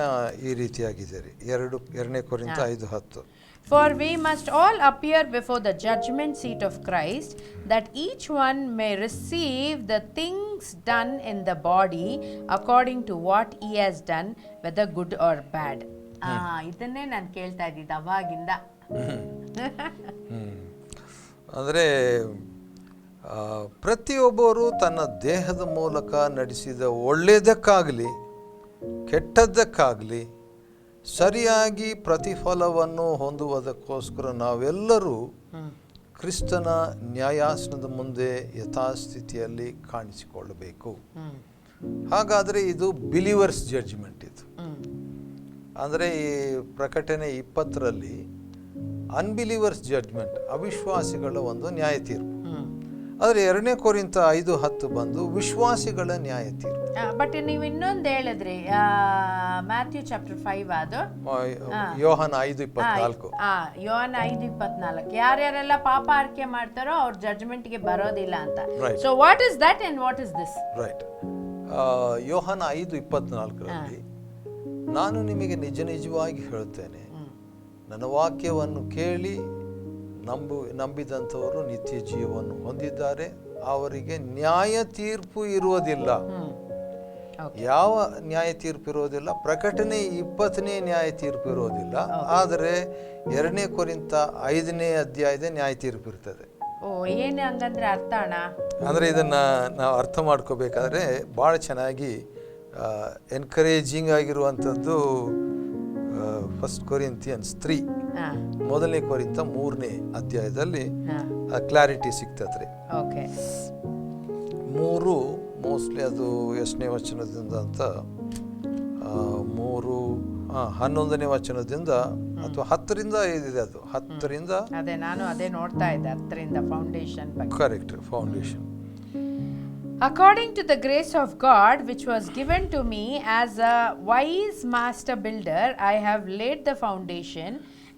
ಈ ರೀತಿಯಾಗಿದೆ ರೀ. 2ನೇ ಕೊರಿಂಥ 5:10. For we must all appear before the judgment seat of Christ, that each one may receive the things done in the body according to what he has done, whether good or bad. ಇದನ್ನೇ ನಾನು ಕೇಳ್ತಾ ಇದ್ದಿದ್ದು ಅವಾಗಿಂದ. ಅಂದರೆ ಪ್ರತಿಯೊಬ್ಬರು ತನ್ನ ದೇಹದ ಮೂಲಕ ನಡೆಸಿದ ಒಳ್ಳೆಯದಕ್ಕಾಗಲಿ ಕೆಟ್ಟದ್ದಕ್ಕಾಗಲಿ ಸರಿಯಾಗಿ ಪ್ರತಿಫಲವನ್ನು ಹೊಂದುವುದಕ್ಕೋಸ್ಕರ ನಾವೆಲ್ಲರೂ ಕ್ರಿಸ್ತನ ನ್ಯಾಯಾಸನದ ಮುಂದೆ ಯಥಾಸ್ಥಿತಿಯಲ್ಲಿ ಕಾಣಿಸಿಕೊಳ್ಳಬೇಕು. ಹಾಗಾದರೆ ಇದು ಬಿಲೀವರ್ಸ್ ಜಡ್ಜ್ಮೆಂಟ್. ಇದು ಅಂದರೆ ಈ ಪ್ರಕಟಣೆ 20ರಲ್ಲಿ ಅನ್ಬಿಲೀವರ್ಸ್ ಜಡ್ಜ್ಮೆಂಟ್, ಅವಿಶ್ವಾಸಿಗಳ ಒಂದು ನ್ಯಾಯ ತೀರ್ಪು. ಆದರೆ 2 ಕೊರಿಂಥ 5:10 ಬಂದು ವಿಶ್ವಾಸಿಗಳ ನ್ಯಾಯ ತೀರ್ಪು. ಬಟ್ ನೀವು ಇನ್ನೊಂದು ಹೇಳಿದ್ರಿ ಮ್ಯಾಥ್ಯೂ ಚಾಪ್ಟರ್ 5 ಅದು ಯೋಹಾನ 5:24. ಯೋಹಾನ 5:24 ಯಾರ್ಯಾರೆಲ್ಲ ಪಾಪ ಅರಿಕೆ ಮಾಡ್ತಾರೋ ಅವ್ರ ಜಡ್ಜ್ಮೆಂಟ್ಗೆ ಬರೋದಿಲ್ಲ ಅಂತ. Right. So what is that and what is this? Right. ಯೋಹಾನ 5:24ರಲ್ಲಿ ನಾನು ನಿಮಗೆ ನಿಜ ನಿಜವಾಗಿ ಹೇಳುತ್ತೇನೆ, ನನ್ನ ವಾಕ್ಯವನ್ನು ಕೇಳಿ ನಂಬಿದಂಥವರು ನಿತ್ಯ ಜೀವವನ್ನು ಹೊಂದಿದ್ದಾರೆ, ಅವರಿಗೆ ನ್ಯಾಯ ತೀರ್ಪು ಇರುವುದಿಲ್ಲ. ಯಾವ ನ್ಯಾಯ ತೀರ್ಪು ಇರೋದಿಲ್ಲ? ಪ್ರಕಟಣೆ 20ನೇ ನ್ಯಾಯ ತೀರ್ಪು ಇರೋದಿಲ್ಲ, ಆದರೆ 2 ಕೊರಿಂಥ 5ನೇ ಅಧ್ಯಾಯದ ನ್ಯಾಯ ತೀರ್ಪು ಇರ್ತದೆ. ಏನು ಹಂಗಂದ್ರೆ ಅರ್ಥ ಅಣ್ಣ? ಅಂದರೆ ಇದನ್ನು ನಾವು ಅರ್ಥ ಮಾಡ್ಕೋಬೇಕಾದ್ರೆ ಭಾಳ ಚೆನ್ನಾಗಿ ಎನ್ಕರೇಜಿಂಗ್ ಆಗಿರುವಂಥದ್ದು ಫಸ್ಟ್ ಕೊರಿಂಥಿಯನ್ಸ್ 3 ಮೊದಲನೇ ಕೊರಿಂಥ 3ನೇ ಅಧ್ಯಾಯದಲ್ಲಿ ಕ್ಲಾರಿಟಿ ಸಿಗ್ತದ್ರಿ. 3 ಮೋಸ್ಟ್ಲಿ ಅದು ಎಷ್ಟನೇ ವಚನದಿಂದ ಅಂತ 11ನೇ ವಚನದಿಂದ ಅಥವಾ 10ರಿಂದ ಇದೆ. ಅದು 10ರಿಂದ ಅದೇ ನೋಡ್ತಾ ಇದ್ದೆ 10ರಿಂದ foundation. Correct, foundation. According to the grace of God which was given to me as a wise master builder, I have laid the foundation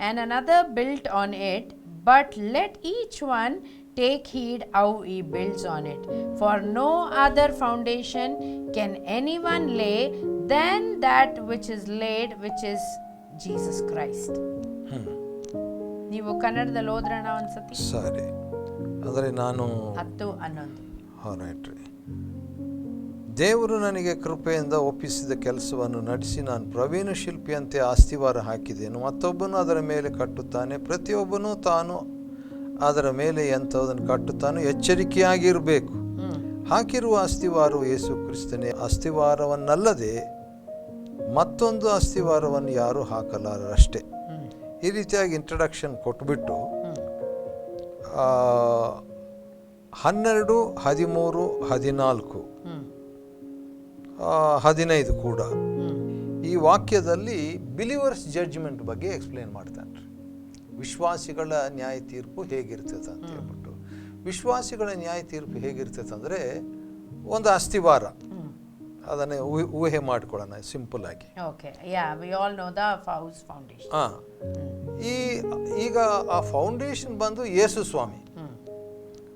and another built on it, but let each one take heed how he builds on it. For no other foundation can anyone lay than that which is laid, which is Jesus Christ. ನೀವು ಕನ್ನಡದಲ್ಲಿ ಓದ್ರಣ ಒಂದ್ಸತಿ. ಸರಿ, ಅಂದರೆ ನಾನು 10:11. Right ರೀ. ದೇವರು ನನಗೆ ಕೃಪೆಯಿಂದ ಒಪ್ಪಿಸಿದ ಕೆಲಸವನ್ನು ನಡೆಸಿ ನಾನು ಪ್ರವೀಣ ಶಿಲ್ಪಿಯಂತೆ ಅಸ್ತಿವಾರ ಹಾಕಿದ್ದೇನೆ, ಮತ್ತೊಬ್ಬನು ಅದರ ಮೇಲೆ ಕಟ್ಟುತ್ತಾನೆ, ಪ್ರತಿಯೊಬ್ಬನೂ ತಾನು ಅದರ ಮೇಲೆ ಎಂಥದನ್ನು ಕಟ್ಟುತ್ತಾನೋ ಎಚ್ಚರಿಕೆಯಾಗಿರಬೇಕು. ಹಾಕಿರುವ ಅಸ್ತಿವಾರವು ಯೇಸು ಕ್ರಿಸ್ತನೇ, ಅಸ್ತಿವಾರವನ್ನಲ್ಲದೆ ಮತ್ತೊಂದು ಅಸ್ತಿವಾರವನ್ನು ಯಾರೂ ಹಾಕಲಾರಷ್ಟೇ. ಈ ರೀತಿಯಾಗಿ ಇಂಟ್ರಡಕ್ಷನ್ ಕೊಟ್ಬಿಟ್ಟು 12, 13, 14, 15 ಕೂಡ ಈ ವಾಕ್ಯದಲ್ಲಿ ಬಿಲಿವರ್ಸ್ ಜಡ್ಜ್ಮೆಂಟ್ ಬಗ್ಗೆ ಎಕ್ಸ್ಪ್ಲೇನ್ ಮಾಡ್ತಾನೆ ರೀ. ವಿಶ್ವಾಸಿಗಳ ನ್ಯಾಯ ತೀರ್ಪು ಹೇಗಿರ್ತದೆ ಅಂತ ಹೇಳ್ಬಿಟ್ಟು. ವಿಶ್ವಾಸಿಗಳ ನ್ಯಾಯ ತೀರ್ಪು ಹೇಗಿರ್ತದೆ ಅಂದರೆ ಒಂದು ಅಸ್ತಿವಾರ, ಅದನ್ನೇ ಊಹೆ ಮಾಡ್ಕೊಳ್ಳೋಣ ಸಿಂಪಲ್ ಆಗಿ. ಈಗ ಆ ಫೌಂಡೇಶನ್ ಬಂದು ಯೇಸು ಸ್ವಾಮಿ,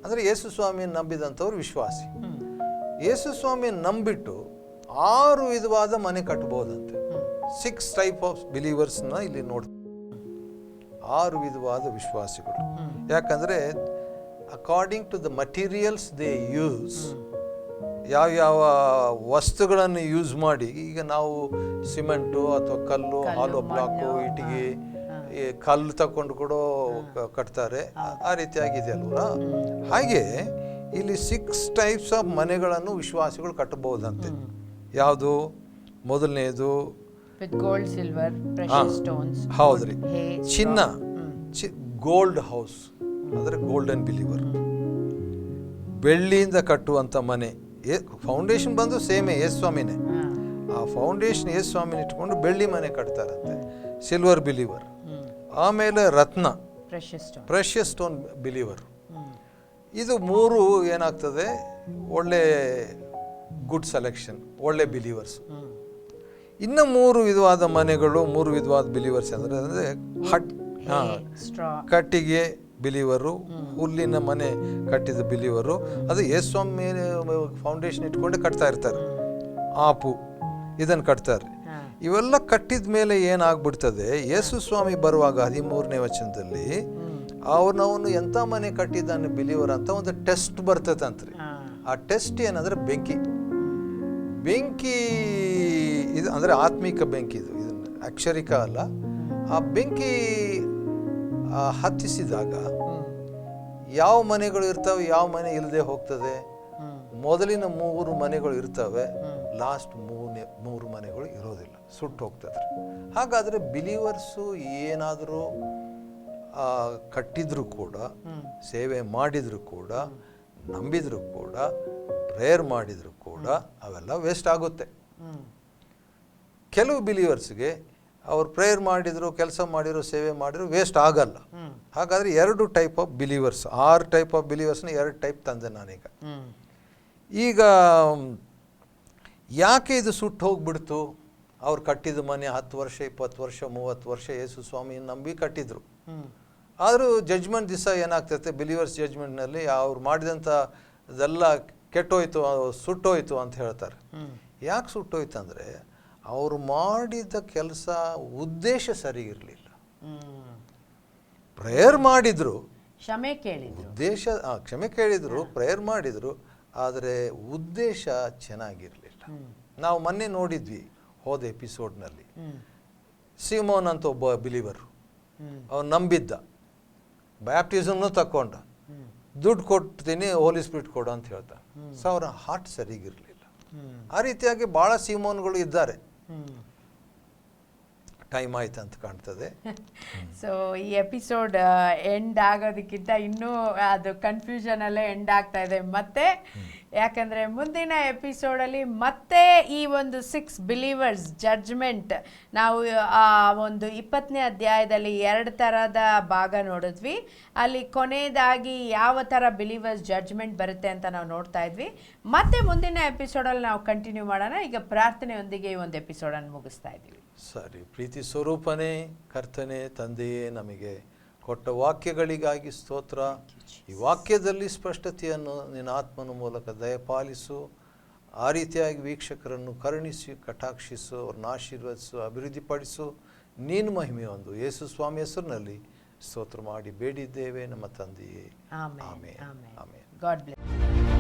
ಅಂದರೆ ಯೇಸು ಸ್ವಾಮಿಯನ್ನು ನಂಬಿದಂಥವ್ರು ವಿಶ್ವಾಸಿ. ಯೇಸು ಸ್ವಾಮಿಯನ್ನು ನಂಬಿಟ್ಟು 6 ವಿಧವಾದ ಮನೆ ಕಟ್ಬೋದಂತೆ. 6 ಟೈಪ್ ಆಫ್ ಬಿಲೀವರ್ಸ್ನ ಇಲ್ಲಿ ನೋಡ್ತೀವಿ. 6 ವಿಧವಾದ ವಿಶ್ವಾಸಿಗಳು. ಯಾಕಂದರೆ according to the materials they use, ಯಾವ್ಯಾವ ವಸ್ತುಗಳನ್ನು ಯೂಸ್ ಮಾಡಿ, ಈಗ ನಾವು ಸಿಮೆಂಟು ಅಥವಾ ಕಲ್ಲು, ಹಾಲೋ ಬ್ಲಾಕು, ಇಟ್ಟಿಗೆ, ಕಲ್ಲು ತಗೊಂಡು ಕೂಡ ಕಟ್ತಾರೆ, ಆ ರೀತಿಯಾಗಿದೆ ಅಲ್ವಾ. ಹಾಗೆ ಇಲ್ಲಿ 6 ಟೈಪ್ಸ್ ಆಫ್ ಮನೆಗಳನ್ನು ವಿಶ್ವಾಸಿಗಳು ಕಟ್ಟಬಹುದಂತೆ. ಯಾವುದು? ಮೊದಲನೇದು ಗೋಲ್ಡ್, ಸಿಲ್ವರ್, ಪ್ರೆಷಸ್ ಸ್ಟೋನ್ಸ್. ಹೌದ್ರಿ, ಚಿನ್ನ, ಗೋಲ್ಡ್ ಹೌಸ್ ಅಂದರೆ ಗೋಲ್ಡನ್ ಬಿಲೀವರ್. ಬೆಳ್ಳಿಯಿಂದ ಕಟ್ಟುವಂಥ ಮನೆ. ಫೌಂಡೇಶನ್ ಬಂದು ಸೇಮೇ ಯೇಸು ಸ್ವಾಮಿನೇ. ಆ ಫೌಂಡೇಶನ್ ಯೇಸು ಸ್ವಾಮಿನ ಇಟ್ಕೊಂಡು ಬೆಳ್ಳಿ ಮನೆ ಕಟ್ತಾರಂತೆ, ಸಿಲ್ವರ್ ಬಿಲೀವರ್. ಆಮೇಲೆ ರತ್ನ, ಪ್ರೆಷಸ್ ಸ್ಟೋನ್ ಬಿಲೀವರ್. ಇದು 3 ಏನಾಗ್ತದೆ, ಒಳ್ಳೆ ಗುಡ್ ಸೆಲೆಕ್ಷನ್, ಒಳ್ಳೆ ಬಿಲೀವರ್ಸ್. ಇನ್ನು 3 ವಿಧವಾದ ಮನೆಗಳು, 3 ವಿಧವಾದ ಬಿಲೀವರ್ಸ್ ಅಂದರೆ ಕಟ್ಟಿಗೆ ಬಿಲೀವರು, ಹುಲ್ಲಿನ ಮನೆ ಕಟ್ಟಿದ ಬಿಲೀವರು. ಅದು ಯೇಸು ಸ್ವಾಮಿ ಫೌಂಡೇಶನ್ ಇಟ್ಕೊಂಡೆ ಕಟ್ತಾ ಇರ್ತಾರೆ. ಆಪು ಇದನ್ನು ಕಟ್ತಾರೆ. ಇವೆಲ್ಲ ಕಟ್ಟಿದ ಮೇಲೆ ಏನಾಗ್ಬಿಡ್ತದೆ, ಯೇಸು ಸ್ವಾಮಿ ಬರುವಾಗ 13ನೇ ವಚನದಲ್ಲಿ ಅವನವನು ಎಂಥ ಮನೆ ಕಟ್ಟಿದ್ದಾನೆ ಬಿಲೀವರ್ ಅಂತ ಒಂದು ಟೆಸ್ಟ್ ಬರ್ತದಂತ್ರಿ. ಆ ಟೆಸ್ಟ್ ಏನಂದ್ರೆ ಬೆಂಕಿ ಇದು ಅಂದರೆ ಆತ್ಮಿಕ ಬೆಂಕಿ. ಇದನ್ನು ಅಕ್ಷರಿಕ ಅಲ್ಲ. ಆ ಬೆಂಕಿ ಹತ್ತಿಸಿದಾಗ ಯಾವ ಮನೆಗಳು ಇರ್ತವೆ, ಯಾವ ಮನೆ ಇಲ್ಲದೆ ಹೋಗ್ತದೆ. ಮೊದಲಿನ 3 ಮನೆಗಳು ಇರ್ತವೆ, ಲಾಸ್ಟ್ 3 ಮನೆಗಳು ಇರೋದಿಲ್ಲ, ಸುಟ್ಟು ಹೋಗ್ತದೆ. ಹಾಗಾದರೆ ಬಿಲೀವರ್ಸು ಏನಾದರೂ ಕಟ್ಟಿದ್ರು ಕೂಡ, ಸೇವೆ ಮಾಡಿದ್ರು ಕೂಡ, ನಂಬಿದ್ರು ಕೂಡ, ಪ್ರೇಯರ್ ಮಾಡಿದ್ರು ಕೂಡ ಅವೆಲ್ಲ ವೇಸ್ಟ್ ಆಗುತ್ತೆ. ಕೆಲವು ಬಿಲೀವರ್ಸ್ಗೆ ಅವ್ರು ಪ್ರೇಯರ್ ಮಾಡಿದ್ರು, ಕೆಲಸ ಮಾಡಿದ್ರು, ಸೇವೆ ಮಾಡಿದ್ರು, ವೇಸ್ಟ್ ಆಗಲ್ಲ. ಹಾಗಾದರೆ 2 type of believers, 6 type of ಬಿಲೀವರ್ಸ್ನ 2 ಟೈಪ್ ತಂದೆ ನಾನೀಗ. ಈಗ ಯಾಕೆ ಇದು ಸುಟ್ಟು ಹೋಗ್ಬಿಡ್ತು? ಅವ್ರು ಕಟ್ಟಿದ ಮನೆ 10 ವರ್ಷ, 20 ವರ್ಷ, 30 ವರ್ಷ ಯೇಸು ಸ್ವಾಮಿ ನಂಬಿ ಕಟ್ಟಿದ್ರು. ಆದರೂ ಜಡ್ಜ್ಮೆಂಟ್ ದಿವಸ ಏನಾಗ್ತೈತೆ, ಬಿಲೀವರ್ಸ್ ಜಡ್ಜ್ಮೆಂಟ್ನಲ್ಲಿ ಅವ್ರು ಮಾಡಿದಂಥ ಇದೆಲ್ಲ ಕೆಟ್ಟೋಯ್ತು, ಸುಟ್ಟೋಯ್ತು ಅಂತ ಹೇಳ್ತಾರೆ. ಯಾಕೆ ಸುಟ್ಟೋಯ್ತು ಅಂದರೆ ಅವರು ಮಾಡಿದ ಕೆಲಸ ಉದ್ದೇಶ ಸರಿ ಇರಲಿಲ್ಲ. ಪ್ರೇಯರ್ ಮಾಡಿದ್ರು, ಕ್ಷಮೆ ಕೇಳಿದ್ರು, ಉದ್ದೇಶ ಕ್ಷಮೆ ಕೇಳಿದ್ರು, ಪ್ರೇಯರ್ ಮಾಡಿದ್ರು, ಆದರೆ ಉದ್ದೇಶ ಚೆನ್ನಾಗಿರಲಿಲ್ಲ. ನಾವು ಮೊನ್ನೆ ನೋಡಿದ್ವಿ ಹೋದ ಎಪಿಸೋಡ್ನಲ್ಲಿ, ಸಿಮೋನ್ ಅಂತ ಒಬ್ಬ ಬಿಲೀವರು, ಅವನು ನಂಬಿದ್ದ, ಬ್ಯಾಪ್ಟಿಸಮ್ನು ತಕ್ಕೊಂಡ, ದುಡ್ಡು ಕೊಡ್ತೀನಿ ಹೋಲಿ ಸ್ಪಿರಿಟ್ ಕೊಡು ಅಂತ ಹೇಳ್ದ. ಸೊ ಅವರ ಹಾರ್ಟ್ ಸರಿಗಿರಲಿಲ್ಲ. ಆ ರೀತಿಯಾಗಿ ಭಾಳ ಸಿಮೋನ್ಗಳು ಇದ್ದಾರೆ. ಟೈಮ್ ಆಯ್ತು ಅಂತ ಕಾಣ್ತದೆ. ಸೊ ಈ ಎಪಿಸೋಡ್ ಎಂಡ್ ಆಗೋದಕ್ಕಿಂತ ಇನ್ನೂ ಅದು ಕನ್ಫ್ಯೂಷನಲ್ಲೇ ಎಂಡ್ ಆಗ್ತಾ ಇದೆ ಮತ್ತೆ. ಯಾಕಂದರೆ ಮುಂದಿನ ಎಪಿಸೋಡಲ್ಲಿ ಮತ್ತೆ ಈ ಒಂದು 6 ಬಿಲೀವರ್ಸ್ ಜಡ್ಜ್ಮೆಂಟ್ ನಾವು ಆ ಒಂದು 20ನೇ ಅಧ್ಯಾಯದಲ್ಲಿ 2 ಥರದ ಭಾಗ ನೋಡಿದ್ವಿ. ಅಲ್ಲಿ ಕೊನೆಯದಾಗಿ ಯಾವ ಥರ ಬಿಲೀವರ್ಸ್ ಜಡ್ಜ್ಮೆಂಟ್ ಬರುತ್ತೆ ಅಂತ ನಾವು ನೋಡ್ತಾ ಇದ್ವಿ. ಮತ್ತೆ ಮುಂದಿನ ಎಪಿಸೋಡಲ್ಲಿ ನಾವು ಕಂಟಿನ್ಯೂ ಮಾಡೋಣ. ಈಗ ಪ್ರಾರ್ಥನೆಯೊಂದಿಗೆ ಈ ಒಂದು ಎಪಿಸೋಡನ್ನು ಮುಗಿಸ್ತಾ ಇದ್ದೀವಿ. ಸರಿ. ಪ್ರೀತಿ ಸ್ವರೂಪನೇ, ಕರ್ತನೆ, ತಂದೆಯೇ, ನಮಗೆ ಕೊಟ್ಟ ವಾಕ್ಯಗಳಿಗಾಗಿ ಸ್ತೋತ್ರ. ಈ ವಾಕ್ಯದಲ್ಲಿ ಸ್ಪಷ್ಟತೆಯನ್ನು ನಿನ್ನ ಆತ್ಮನ ಮೂಲಕ ದಯಪಾಲಿಸು. ಆ ರೀತಿಯಾಗಿ ವೀಕ್ಷಕರನ್ನು ಕರುಣಿಸಿ, ಕಟಾಕ್ಷಿಸು, ಅವ್ರನ್ನ ಆಶೀರ್ವದಿಸು, ಅಭಿವೃದ್ಧಿಪಡಿಸು. ನೀನು ಮಹಿಮೆ ಒಂದು ಯೇಸು ಸ್ವಾಮಿ ಹೆಸರಿನಲ್ಲಿ ಸ್ತೋತ್ರ ಮಾಡಿ ಬೇಡಿದ್ದೇವೆ ನಮ್ಮ ತಂದೆಯೇ. ಆಮೇನ್. ಆಮೇನ್. God bless.